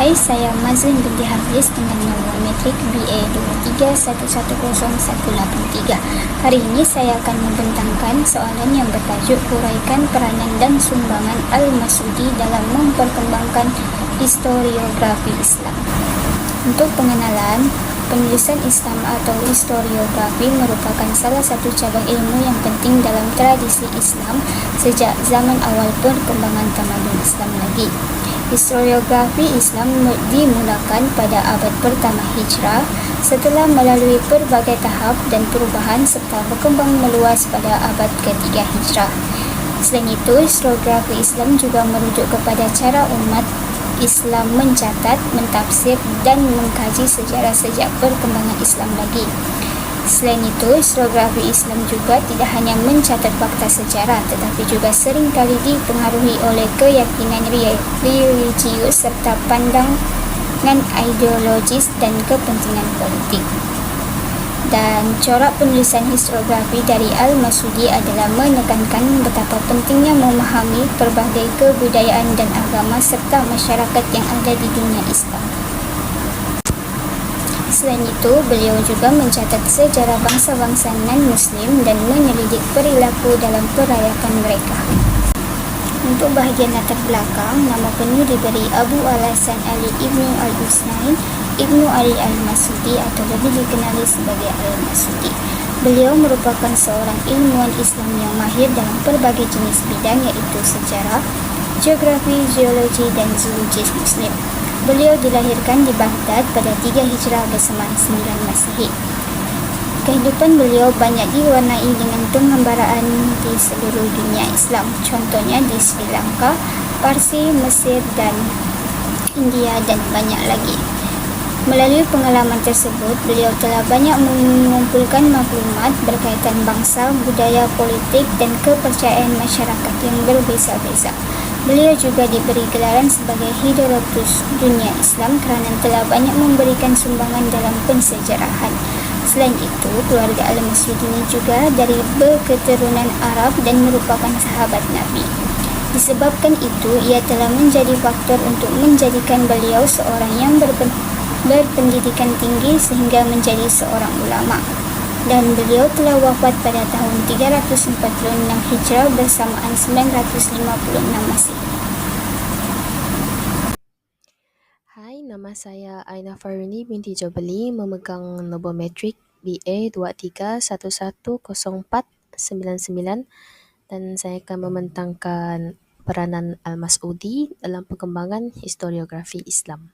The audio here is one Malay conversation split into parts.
Hai, saya Mazlin binti Hafiz dengan nombor metrik BA 2311018. Hari ini saya akan membentangkan soalan yang bertajuk Huraikan peranan dan sumbangan Al-Masudi dalam memperkembangkan historiografi Islam. Untuk pengenalan, penulisan Islam atau historiografi merupakan salah satu cabang ilmu yang penting dalam tradisi Islam sejak zaman awal perkembangan tamadun Islam lagi. Historiografi Islam dimulakan pada abad pertama Hijrah setelah melalui pelbagai tahap dan perubahan serta berkembang meluas pada abad ketiga Hijrah. Selain itu, historiografi Islam juga merujuk kepada cara umat Islam mencatat, mentafsir dan mengkaji sejarah sejak perkembangan Islam lagi. Selain itu, historiografi Islam juga tidak hanya mencatat fakta sejarah tetapi juga seringkali dipengaruhi oleh keyakinan religius serta pandangan ideologis dan kepentingan politik. Dan corak penulisan historiografi dari Al-Masudi adalah menekankan betapa pentingnya memahami pelbagai kebudayaan dan agama serta masyarakat yang ada di dunia Islam. Selain itu, beliau juga mencatat sejarah bangsa-bangsa non-Muslim dan menyelidik perilaku dalam perayakan mereka. Untuk bahagian latar belakang, nama penuh diberi Abu Al-Hasan Ali Ibnu Al-Husnain Ibnu Ali Al-Masudi atau lebih dikenali sebagai Al-Masudi. Beliau merupakan seorang ilmuwan Islam yang mahir dalam pelbagai jenis bidang iaitu sejarah, geografi, geologi dan zoologi Muslim. Beliau dilahirkan di Baghdad pada 3 Hijrah bersamaan 9 Masehi. Kehidupan beliau banyak diwarnai dengan penghambaraan di seluruh dunia Islam, contohnya di Sri Lanka, Parsi, Mesir dan India dan banyak lagi. Melalui pengalaman tersebut, beliau telah banyak mengumpulkan maklumat berkaitan bangsa, budaya, politik dan kepercayaan masyarakat yang berbeza-beza. Beliau juga diberi gelaran sebagai Herodotus dunia Islam kerana telah banyak memberikan sumbangan dalam pensejarahan. Selain itu, keluarga Al-Masudi ini juga dari berketurunan Arab dan merupakan sahabat Nabi. Disebabkan itu, ia telah menjadi faktor untuk menjadikan beliau seorang yang berpendidikan tinggi sehingga menjadi seorang ulama. Dan beliau telah wafat pada tahun 346 Hijrah bersamaan 956 Masehi. Hai, nama saya Aina Faruni binti Jobeli, memegang nombor metrik BA 2311049 dan saya akan membentangkan peranan Al-Masudi dalam perkembangan historiografi Islam.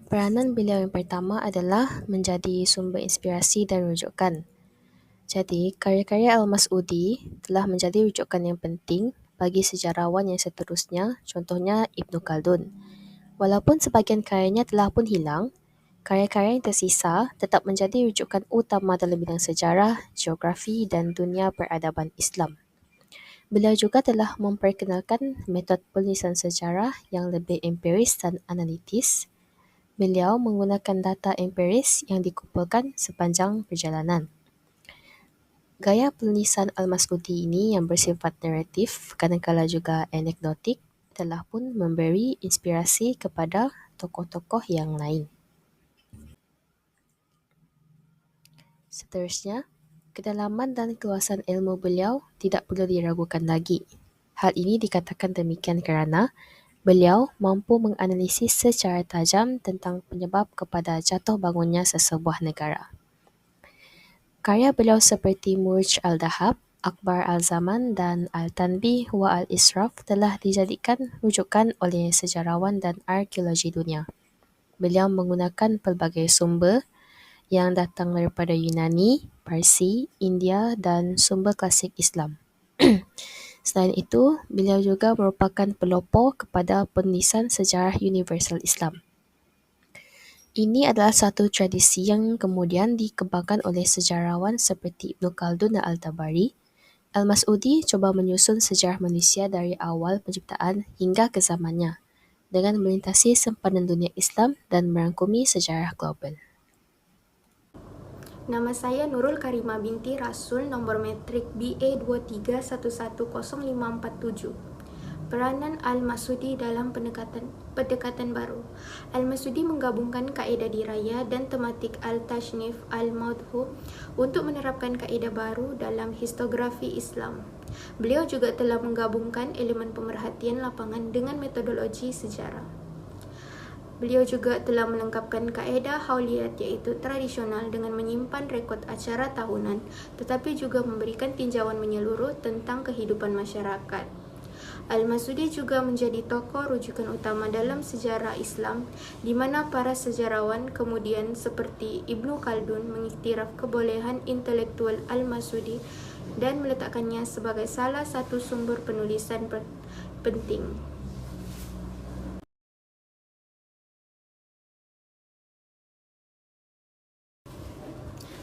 Peranan beliau yang pertama adalah menjadi sumber inspirasi dan rujukan. Jadi, karya-karya Al-Masudi telah menjadi rujukan yang penting bagi sejarawan yang seterusnya, contohnya Ibnu Khaldun. Walaupun sebahagian karyanya telah pun hilang, karya-karya yang tersisa tetap menjadi rujukan utama dalam bidang sejarah, geografi dan dunia peradaban Islam. Beliau juga telah memperkenalkan metod penulisan sejarah yang lebih empiris dan analitis. Beliau menggunakan data empiris yang dikumpulkan sepanjang perjalanan. Gaya penulisan Al-Masudi ini yang bersifat naratif, kadang-kala juga anekdotik, telah pun memberi inspirasi kepada tokoh-tokoh yang lain. Seterusnya, kedalaman dan keluasan ilmu beliau tidak perlu diragukan lagi. Hal ini dikatakan demikian kerana beliau mampu menganalisis secara tajam tentang penyebab kepada jatuh bangunnya sesebuah negara. Karya beliau seperti Murj al-Dahab, Akhbar al-Zaman dan Al-Tanbih wa al-Israf telah dijadikan rujukan oleh sejarawan dan arkeologi dunia. Beliau menggunakan pelbagai sumber yang datang daripada Yunani, Parsi, India dan sumber klasik Islam. Selain itu, beliau juga merupakan pelopor kepada penulisan sejarah universal Islam. Ini adalah satu tradisi yang kemudian dikembangkan oleh sejarawan seperti Ibnu Khaldun dan Al-Tabari. Al-Masudi coba menyusun sejarah manusia dari awal penciptaan hingga ke zamannya dengan melintasi sempadan dunia Islam dan merangkumi sejarah global. Nama saya Nurul Karimah binti Rasul, nombor metrik BA 2311047. Peranan Al-Masudi dalam pendekatan baru. Al-Masudi menggabungkan kaedah diraya dan tematik al-tashnif al-madhu untuk menerapkan kaedah baru dalam historiografi Islam. Beliau juga telah menggabungkan elemen pemerhatian lapangan dengan metodologi sejarah. Beliau juga telah melengkapkan kaedah hauliyat iaitu tradisional dengan menyimpan rekod acara tahunan tetapi juga memberikan tinjauan menyeluruh tentang kehidupan masyarakat. Al-Masudi juga menjadi tokoh rujukan utama dalam sejarah Islam di mana para sejarawan kemudian seperti Ibnu Khaldun mengiktiraf kebolehan intelektual Al-Masudi dan meletakkannya sebagai salah satu sumber penulisan penting.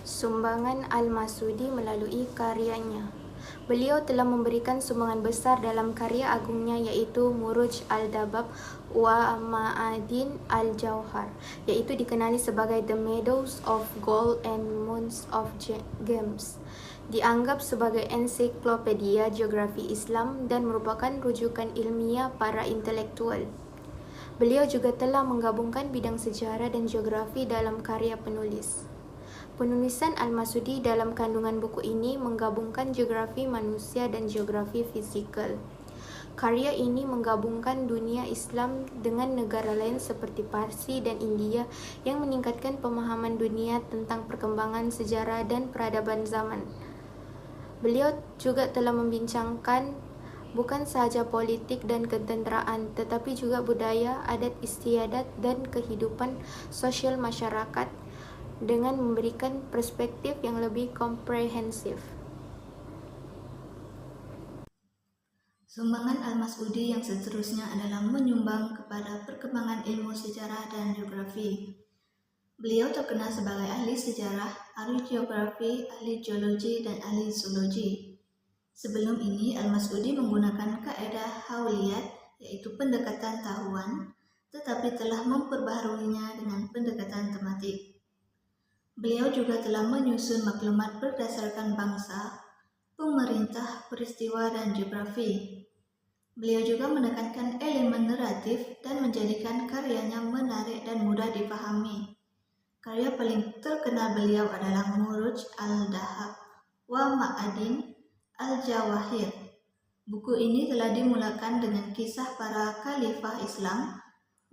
Sumbangan Al-Masudi melalui karyanya. Beliau telah memberikan sumbangan besar dalam karya agungnya iaitu Muruj al-Dabab wa Ma'adin al-Jauhar, iaitu dikenali sebagai The Meadows of Gold and Moons of Gems. Dianggap sebagai ensiklopedia geografi Islam dan merupakan rujukan ilmiah para intelektual. Beliau juga telah menggabungkan bidang sejarah dan geografi dalam karya penulis. Penulisan Al-Masudi dalam kandungan buku ini menggabungkan geografi manusia dan geografi fisikal. Karya ini menggabungkan dunia Islam dengan negara lain seperti Parsi dan India yang meningkatkan pemahaman dunia tentang perkembangan sejarah dan peradaban zaman. Beliau juga telah membincangkan bukan sahaja politik dan ketenteraan tetapi juga budaya, adat istiadat dan kehidupan sosial masyarakat dengan memberikan perspektif yang lebih komprehensif. Sumbangan Al-Masudi yang seterusnya adalah menyumbang kepada perkembangan ilmu sejarah dan geografi. Beliau terkenal sebagai ahli sejarah, ahli geografi, ahli geologi, dan ahli zoologi. Sebelum ini, Al-Masudi menggunakan kaedah hauliyat, yaitu pendekatan tahuan, tetapi telah memperbaharuinya dengan pendekatan tematik. Beliau juga telah menyusun maklumat berdasarkan bangsa, pemerintah, peristiwa, dan geografi. Beliau juga menekankan elemen naratif dan menjadikan karyanya menarik dan mudah dipahami. Karya paling terkenal beliau adalah Muruj al-Dahab wa Ma'adin al-Jawahir. Buku ini telah dimulakan dengan kisah para khalifah Islam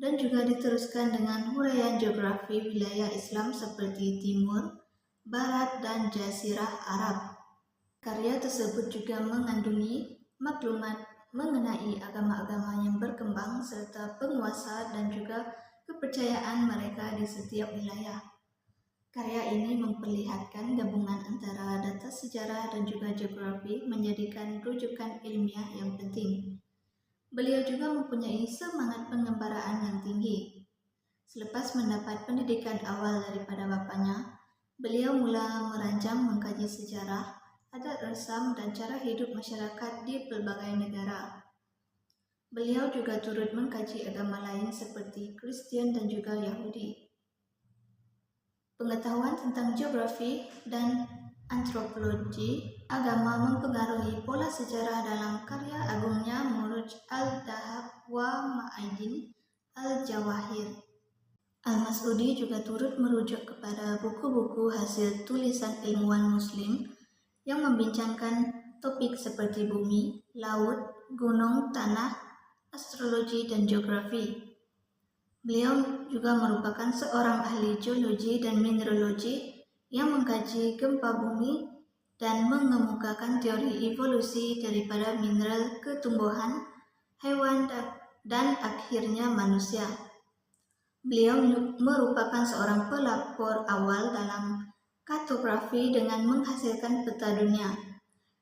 dan juga diteruskan dengan huraian geografi wilayah Islam seperti Timur, Barat, dan Jazirah Arab. Karya tersebut juga mengandungi maklumat mengenai agama-agama yang berkembang serta penguasa dan juga kepercayaan mereka di setiap wilayah. Karya ini memperlihatkan gabungan antara data sejarah dan juga geografi menjadikan rujukan ilmiah yang penting. Beliau juga mempunyai semangat pengembaraan yang tinggi. Selepas mendapat pendidikan awal daripada bapaknya, beliau mula merancang mengkaji sejarah, adat resam dan cara hidup masyarakat di pelbagai negara. Beliau juga turut mengkaji agama lain seperti Kristen dan juga Yahudi. Pengetahuan tentang geografi dan antropologi agama mempengaruhi pola sejarah dalam karya agungnya Muruj al-Dahab wa Ma'adin al-Jawahir. Al-Masudi juga turut merujuk kepada buku-buku hasil tulisan ilmuwan muslim yang membincangkan topik seperti bumi, laut, gunung, tanah, astrologi, dan geografi. Beliau juga merupakan seorang ahli geologi dan mineralogi yang mengkaji gempa bumi dan mengemukakan teori evolusi daripada mineral ke tumbuhan, hewan, dan akhirnya manusia. Beliau merupakan seorang pelapor awal dalam kartografi dengan menghasilkan peta dunia.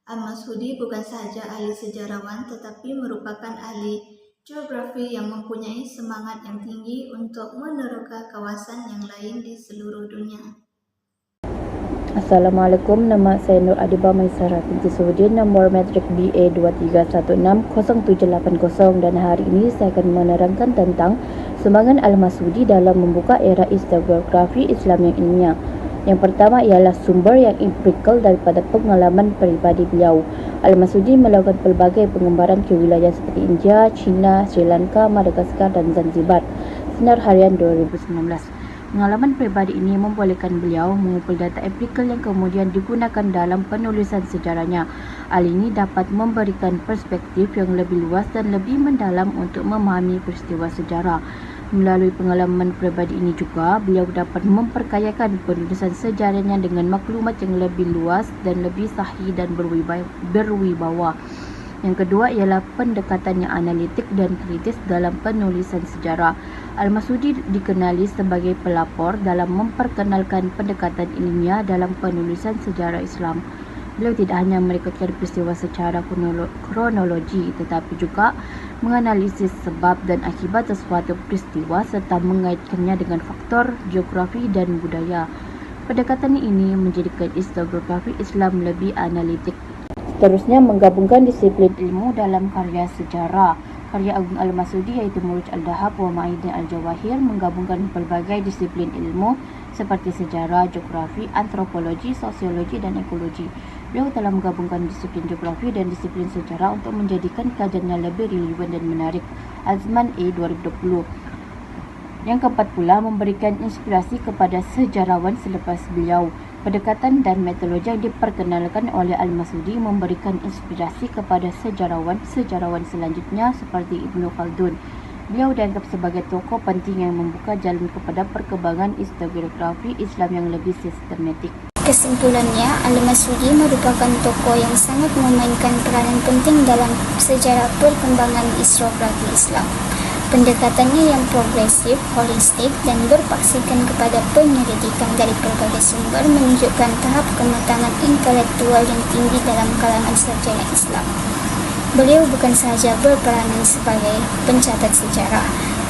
Al-Masudi bukan sahaja ahli sejarawan tetapi merupakan ahli geografi yang mempunyai semangat yang tinggi untuk meneroka kawasan yang lain di seluruh dunia. Assalamualaikum, nama saya Nur Adiba Maisarah binti Suhudin, nombor metrik BA 23160780 dan hari ini saya akan menerangkan tentang sumbangan Al-Masudi dalam membuka era historiografi Islam yang ilmiah. Yang pertama ialah sumber yang empirical daripada pengalaman peribadi beliau. Al-Masudi melakukan pelbagai pengembaraan ke wilayah seperti India, China, Sri Lanka, Madagaskar dan Zanzibar. Sinar Harian 2019. Pengalaman peribadi ini membolehkan beliau mengumpul data empirikal yang kemudian digunakan dalam penulisan sejarahnya. Hal ini dapat memberikan perspektif yang lebih luas dan lebih mendalam untuk memahami peristiwa sejarah. Melalui pengalaman peribadi ini juga, beliau dapat memperkayakan penulisan sejarahnya dengan maklumat yang lebih luas dan lebih sahih dan berwibawa. Yang kedua ialah pendekatan yang analitik dan kritis dalam penulisan sejarah. Al-Masudi dikenali sebagai pelapor dalam memperkenalkan pendekatan ilmiah dalam penulisan sejarah Islam. Beliau tidak hanya merekodkan peristiwa secara kronologi tetapi juga menganalisis sebab dan akibat sesuatu peristiwa serta mengaitkannya dengan faktor geografi dan budaya. Pendekatan ini menjadikan historiografi Islam lebih analitik. Seterusnya, menggabungkan disiplin ilmu dalam karya sejarah. Karya agung Al-Masudi iaitu Muruj Al-Dahab wa Ma'idin Al-Jawahir menggabungkan pelbagai disiplin ilmu seperti sejarah, geografi, antropologi, sosiologi dan ekologi. Beliau telah menggabungkan disiplin geografi dan disiplin sejarah untuk menjadikan kajiannya lebih relevan dan menarik. Azman A 2020. Yang keempat pula, memberikan inspirasi kepada sejarawan selepas beliau. Pendekatan dan metodologi yang diperkenalkan oleh Al-Masudi memberikan inspirasi kepada sejarawan selanjutnya seperti Ibnu Khaldun. Beliau dianggap sebagai tokoh penting yang membuka jalan kepada perkembangan historiografi Islam yang lebih sistematik. Kesimpulannya, Al-Masudi merupakan tokoh yang sangat memainkan peranan penting dalam sejarah perkembangan historiografi Islam. Pendekatannya yang progresif, holistik dan berpaksikan kepada penyelidikan dari berbagai sumber menunjukkan tahap kematangan intelektual yang tinggi dalam kalangan sarjana Islam. Beliau bukan sahaja berperanan sebagai pencatat sejarah,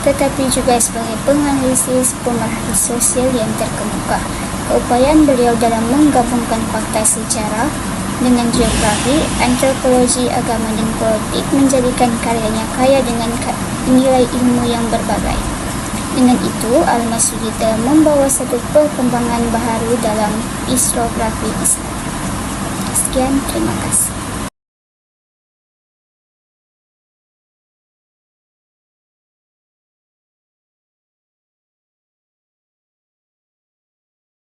tetapi juga sebagai penganalisis pemerhati sosial yang terkemuka. Keupayaan beliau dalam menggabungkan fakta sejarah dengan geografi, antropologi, agama dan politik menjadikan karyanya kaya dengan nilai ilmu yang berbagai. Dengan itu, Al-Masudi telah membawa satu perkembangan baharu dalam historiografi Islam. Sekian, terima kasih.